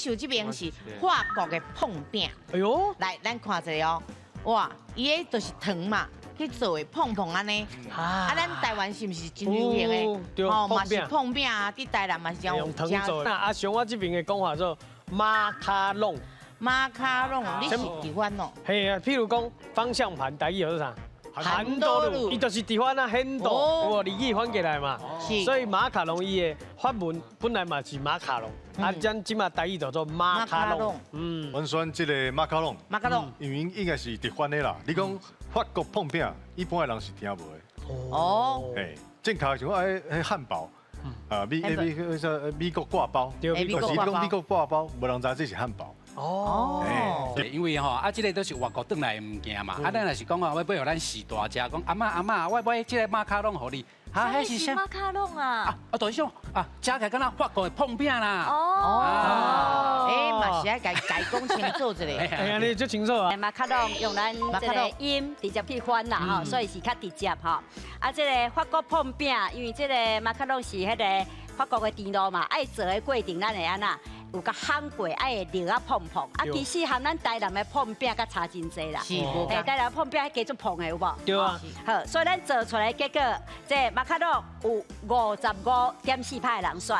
想这边是法国的碰饼，哎呦，来，咱看一下哦。哇，伊个就是糖嘛，去做的碰碰安尼。啊，咱台湾是毋是真流行的？对，嘛是碰饼啊，伫台南嘛是这样用糖做的。那阿雄我这边的讲法做马卡龙。马卡龙，你是喜欢哦？嘿啊，譬如讲方向盘，台语叫做啥？韩多路，伊就是伫翻啊，很多，有离语翻过来嘛。是。所以马卡龙伊的法文本来嘛是马卡龙，啊，咱即马台语叫做马卡龙。嗯，阮选这个马卡龙。马卡龙，因为应该是直翻的啦。你讲法国碰饼，一般的人是听无的。哦。哎，正确像迄汉堡。啊，美国挂包，美国挂包，美国挂包，无人知这是汉堡。哦，因为吼啊，这个都是外国转来的物件嘛。啊，咱若是讲话要买互咱时大食，讲阿嬷，我买这个马卡龙互你。啊，那是马卡龙啊！啊，就是种啊，食起来敢若法国的碰饼啦。哦，哎，嘛是爱改工清楚一下。哎呀，你就清楚啊。马卡龙用咱这个音直接去翻啦吼，所以是较直接吼。啊，这个法国碰饼，因为这个马卡龙是迄个法国的甜度嘛，爱做的过程咱会安那。有甲烘过，爱会热啊碰碰，啊其实含咱台南的碰饼甲差真济啦。是，哎，台南碰饼加做碰的有无？对啊。好，所以咱做出来结果，这马卡龙有55.4%的人选，